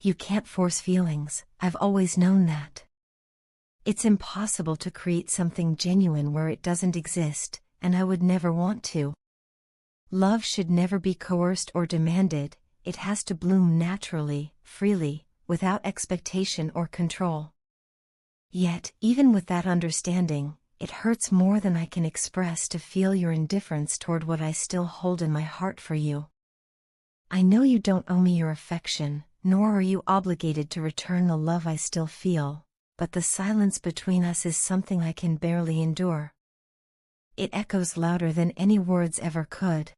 You can't force feelings, I've always known that. It's impossible to create something genuine where it doesn't exist, and I would never want to. Love should never be coerced or demanded, it has to bloom naturally, freely, without expectation or control. Yet, even with that understanding, it hurts more than I can express to feel your indifference toward what I still hold in my heart for you. I know you don't owe me your affection, nor are you obligated to return the love I still feel, but the silence between us is something I can barely endure. It echoes louder than any words ever could.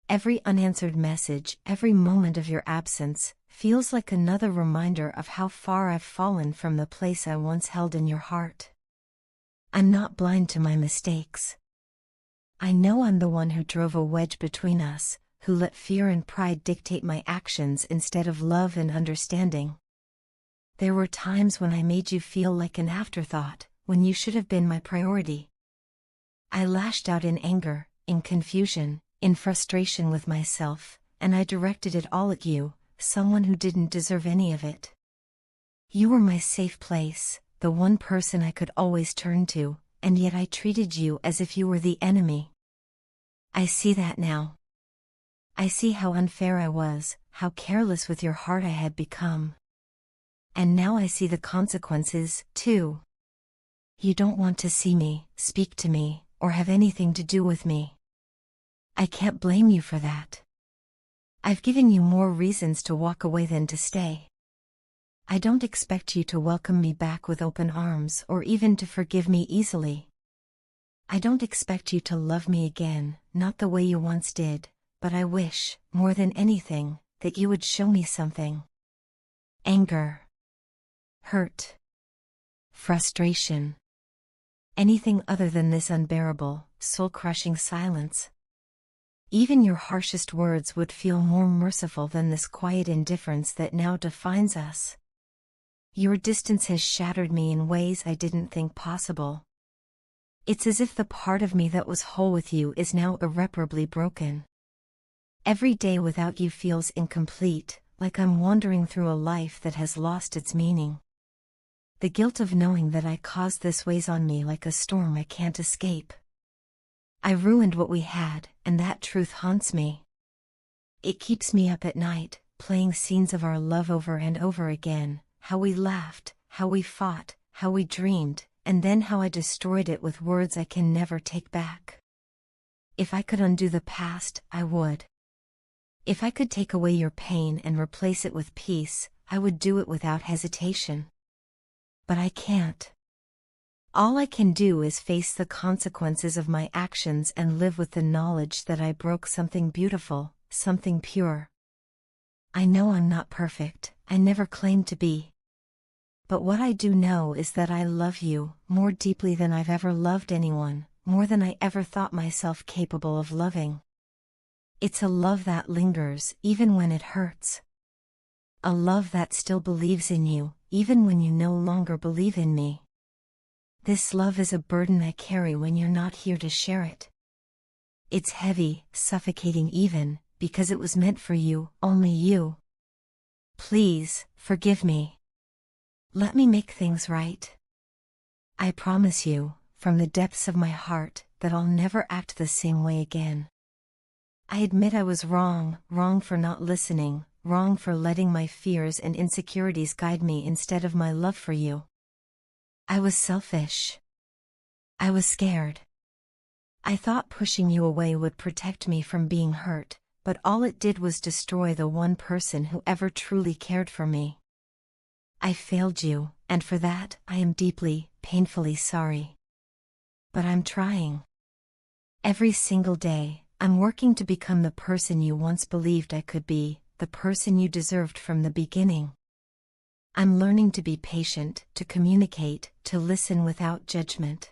Every unanswered message, every moment of your absence, feels like another reminder of how far I've fallen from the place I once held in your heart. I'm not blind to my mistakes. I know I'm the one who drove a wedge between us, who let fear and pride dictate my actions instead of love and understanding. There were times when I made you feel like an afterthought, when you should have been my priority. I lashed out in anger, in confusion, in frustration with myself, and I directed it all at you, someone who didn't deserve any of it. You were my safe place, the one person I could always turn to, and yet I treated you as if you were the enemy. I see that now. I see how unfair I was, how careless with your heart I had become. And now I see the consequences, too. You don't want to see me, speak to me, or have anything to do with me. I can't blame you for that. I've given you more reasons to walk away than to stay. I don't expect you to welcome me back with open arms or even to forgive me easily. I don't expect you to love me again, not the way you once did, but I wish, more than anything, that you would show me something. Anger. Hurt. Frustration. Anything other than this unbearable, soul-crushing silence. Even your harshest words would feel more merciful than this quiet indifference that now defines us. Your distance has shattered me in ways I didn't think possible. It's as if the part of me that was whole with you is now irreparably broken. Every day without you feels incomplete, like I'm wandering through a life that has lost its meaning. The guilt of knowing that I caused this weighs on me like a storm I can't escape. I ruined what we had, and that truth haunts me. It keeps me up at night, playing scenes of our love over and over again, how we laughed, how we fought, how we dreamed, and then how I destroyed it with words I can never take back. If I could undo the past, I would. If I could take away your pain and replace it with peace, I would do it without hesitation. But I can't. All I can do is face the consequences of my actions and live with the knowledge that I broke something beautiful, something pure. I know I'm not perfect, I never claimed to be. But what I do know is that I love you, more deeply than I've ever loved anyone, more than I ever thought myself capable of loving. It's a love that lingers, even when it hurts. A love that still believes in you, even when you no longer believe in me. This love is a burden I carry when you're not here to share it. It's heavy, suffocating even, because it was meant for you, only you. Please, forgive me. Let me make things right. I promise you, from the depths of my heart, that I'll never act the same way again. I admit I was wrong for not listening, wrong for letting my fears and insecurities guide me instead of my love for you. I was selfish. I was scared. I thought pushing you away would protect me from being hurt, but all it did was destroy the one person who ever truly cared for me. I failed you, and for that, I am deeply, painfully sorry. But I'm trying. Every single day, I'm working to become the person you once believed I could be, the person you deserved from the beginning. I'm learning to be patient, to communicate, to listen without judgment.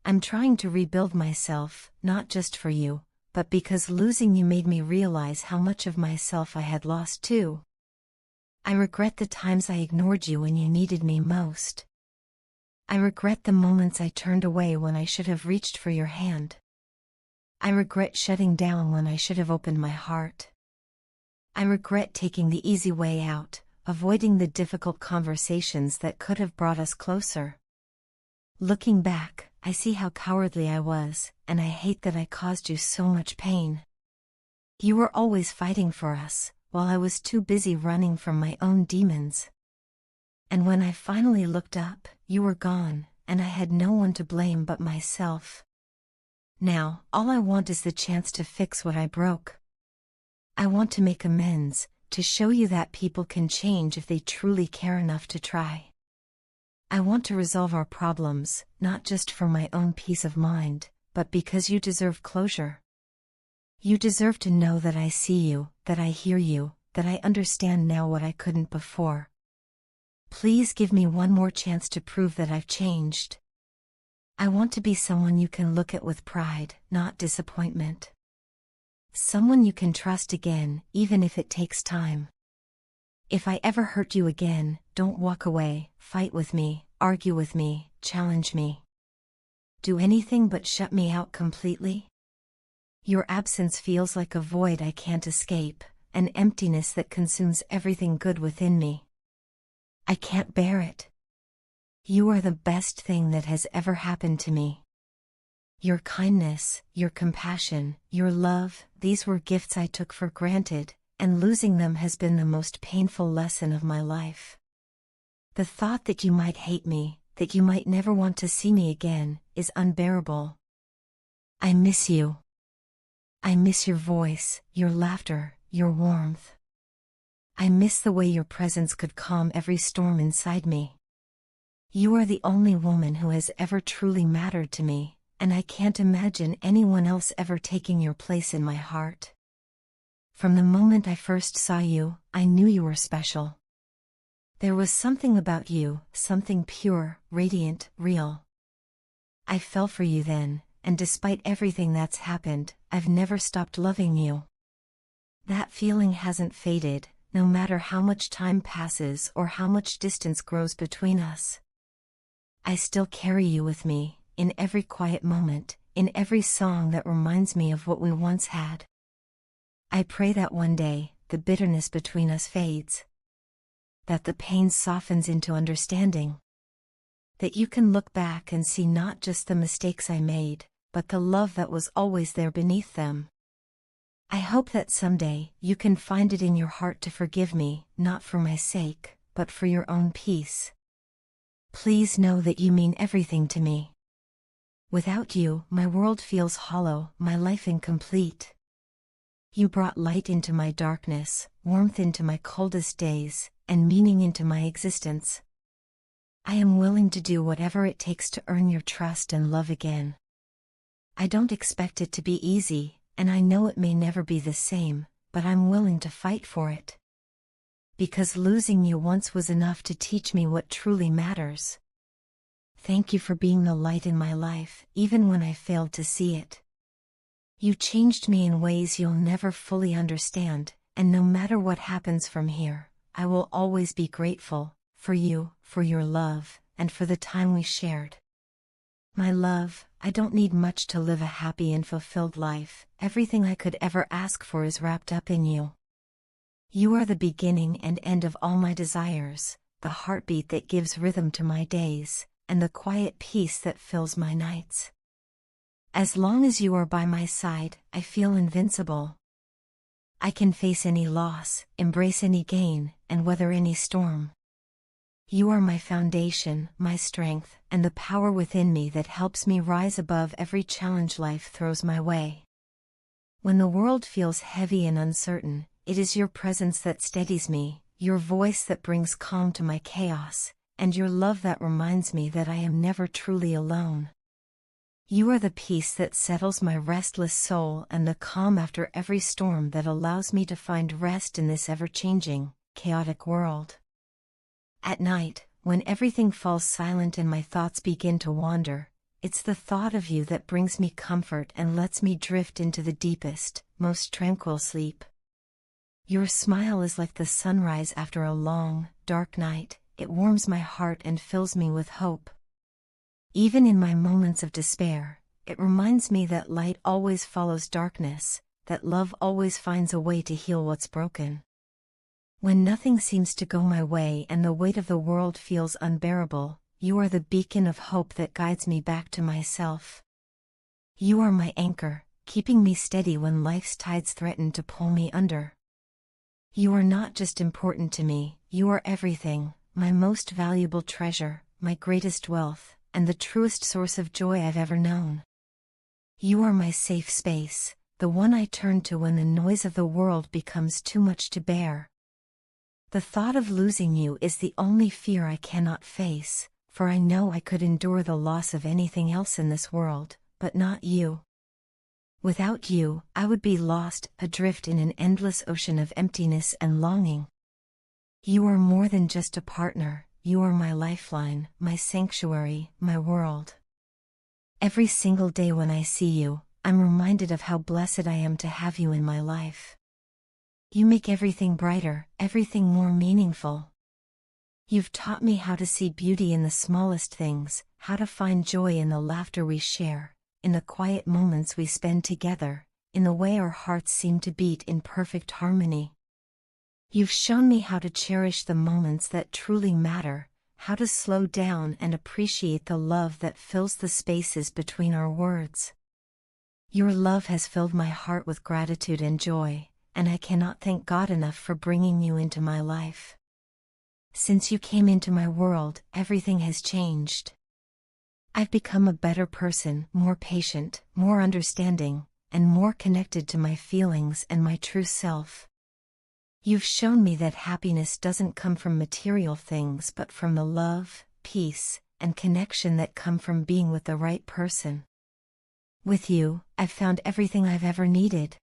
I'm trying to rebuild myself, not just for you, but because losing you made me realize how much of myself I had lost too. I regret the times I ignored you when you needed me most. I regret the moments I turned away when I should have reached for your hand. I regret shutting down when I should have opened my heart. I regret taking the easy way out, avoiding the difficult conversations that could have brought us closer. Looking back, I see how cowardly I was, and I hate that I caused you so much pain. You were always fighting for us, while I was too busy running from my own demons. And when I finally looked up, you were gone, and I had no one to blame but myself. Now, all I want is the chance to fix what I broke. I want to make amends, to show you that people can change if they truly care enough to try. I want to resolve our problems, not just for my own peace of mind, but because you deserve closure. You deserve to know that I see you, that I hear you, that I understand now what I couldn't before. Please give me one more chance to prove that I've changed. I want to be someone you can look at with pride, not disappointment. Someone you can trust again, even if it takes time. If I ever hurt you again, don't walk away, fight with me, argue with me, challenge me. Do anything but shut me out completely? Your absence feels like a void I can't escape, an emptiness that consumes everything good within me. I can't bear it. You are the best thing that has ever happened to me. Your kindness, your compassion, your love, these were gifts I took for granted, and losing them has been the most painful lesson of my life. The thought that you might hate me, that you might never want to see me again, is unbearable. I miss you. I miss your voice, your laughter, your warmth. I miss the way your presence could calm every storm inside me. You are the only woman who has ever truly mattered to me, and I can't imagine anyone else ever taking your place in my heart. From the moment I first saw you, I knew you were special. There was something about you, something pure, radiant, real. I fell for you then, and despite everything that's happened, I've never stopped loving you. That feeling hasn't faded, no matter how much time passes or how much distance grows between us. I still carry you with me, in every quiet moment, in every song that reminds me of what we once had. I pray that one day, the bitterness between us fades. That the pain softens into understanding. That you can look back and see not just the mistakes I made, but the love that was always there beneath them. I hope that someday, you can find it in your heart to forgive me, not for my sake, but for your own peace. Please know that you mean everything to me. Without you, my world feels hollow, my life incomplete. You brought light into my darkness, warmth into my coldest days, and meaning into my existence. I am willing to do whatever it takes to earn your trust and love again. I don't expect it to be easy, and I know it may never be the same, but I'm willing to fight for it. Because losing you once was enough to teach me what truly matters. Thank you for being the light in my life, even when I failed to see it. You changed me in ways you'll never fully understand, and no matter what happens from here, I will always be grateful, for you, for your love, and for the time we shared. My love, I don't need much to live a happy and fulfilled life, everything I could ever ask for is wrapped up in you. You are the beginning and end of all my desires, the heartbeat that gives rhythm to my days, and the quiet peace that fills my nights. As long as you are by my side, I feel invincible. I can face any loss, embrace any gain, and weather any storm. You are my foundation, my strength, and the power within me that helps me rise above every challenge life throws my way. When the world feels heavy and uncertain, it is your presence that steadies me, your voice that brings calm to my chaos, and your love that reminds me that I am never truly alone. You are the peace that settles my restless soul and the calm after every storm that allows me to find rest in this ever-changing, chaotic world. At night, when everything falls silent and my thoughts begin to wander, it's the thought of you that brings me comfort and lets me drift into the deepest, most tranquil sleep. Your smile is like the sunrise after a long, dark night, it warms my heart and fills me with hope. Even in my moments of despair, it reminds me that light always follows darkness, that love always finds a way to heal what's broken. When nothing seems to go my way and the weight of the world feels unbearable, you are the beacon of hope that guides me back to myself. You are my anchor, keeping me steady when life's tides threaten to pull me under. You are not just important to me, you are everything, my most valuable treasure, my greatest wealth, and the truest source of joy I've ever known. You are my safe space, the one I turn to when the noise of the world becomes too much to bear. The thought of losing you is the only fear I cannot face, for I know I could endure the loss of anything else in this world, but not you. Without you, I would be lost, adrift in an endless ocean of emptiness and longing. You are more than just a partner, you are my lifeline, my sanctuary, my world. Every single day when I see you, I'm reminded of how blessed I am to have you in my life. You make everything brighter, everything more meaningful. You've taught me how to see beauty in the smallest things, how to find joy in the laughter we share, in the quiet moments we spend together, in the way our hearts seem to beat in perfect harmony. You've shown me how to cherish the moments that truly matter, how to slow down and appreciate the love that fills the spaces between our words. Your love has filled my heart with gratitude and joy, and I cannot thank God enough for bringing you into my life. Since you came into my world, everything has changed. I've become a better person, more patient, more understanding, and more connected to my feelings and my true self. You've shown me that happiness doesn't come from material things but from the love, peace, and connection that come from being with the right person. With you, I've found everything I've ever needed.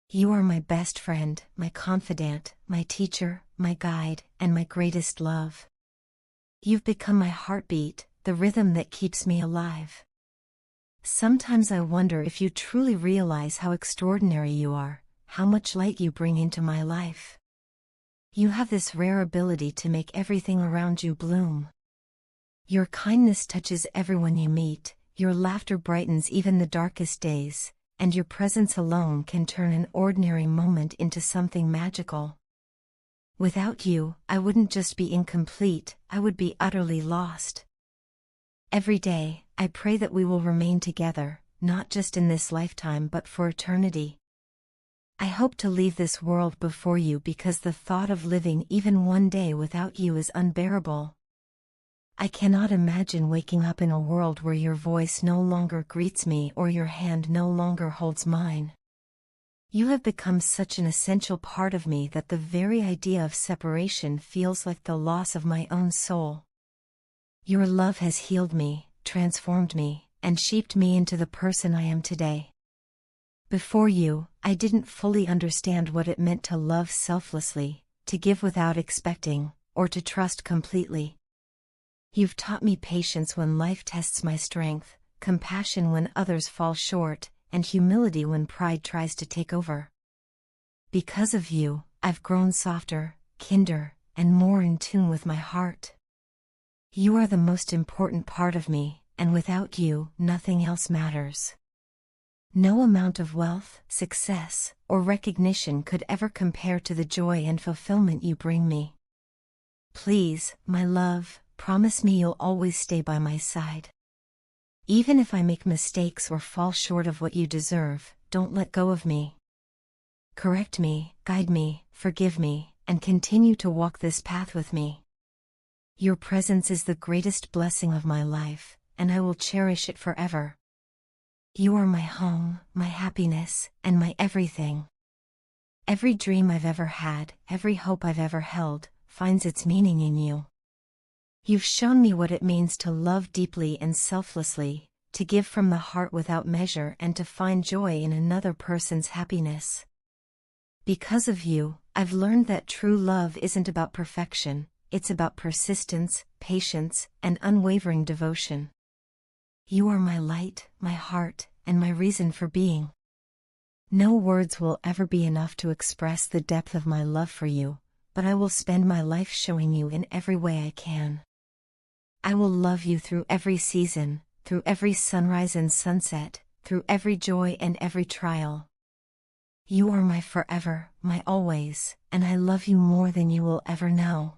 You are my best friend, my confidant, my teacher, my guide, and my greatest love. You've become my heartbeat, the rhythm that keeps me alive. Sometimes I wonder if you truly realize how extraordinary you are, how much light you bring into my life. You have this rare ability to make everything around you bloom. Your kindness touches everyone you meet, your laughter brightens even the darkest days, and your presence alone can turn an ordinary moment into something magical. Without you, I wouldn't just be incomplete, I would be utterly lost. Every day, I pray that we will remain together, not just in this lifetime but for eternity. I hope to leave this world before you because the thought of living even one day without you is unbearable. I cannot imagine waking up in a world where your voice no longer greets me or your hand no longer holds mine. You have become such an essential part of me that the very idea of separation feels like the loss of my own soul. Your love has healed me, transformed me, and shaped me into the person I am today. Before you, I didn't fully understand what it meant to love selflessly, to give without expecting, or to trust completely. You've taught me patience when life tests my strength, compassion when others fall short, and humility when pride tries to take over. Because of you, I've grown softer, kinder, and more in tune with my heart. You are the most important part of me, and without you, nothing else matters. No amount of wealth, success, or recognition could ever compare to the joy and fulfillment you bring me. Please, my love, promise me you'll always stay by my side. Even if I make mistakes or fall short of what you deserve, don't let go of me. Correct me, guide me, forgive me, and continue to walk this path with me. Your presence is the greatest blessing of my life, and I will cherish it forever. You are my home, my happiness, and my everything. Every dream I've ever had, every hope I've ever held, finds its meaning in you. You've shown me what it means to love deeply and selflessly, to give from the heart without measure and to find joy in another person's happiness. Because of you, I've learned that true love isn't about perfection, it's about persistence, patience, and unwavering devotion. You are my light, my heart, and my reason for being. No words will ever be enough to express the depth of my love for you, but I will spend my life showing you in every way I can. I will love you through every season, through every sunrise and sunset, through every joy and every trial. You are my forever, my always, and I love you more than you will ever know.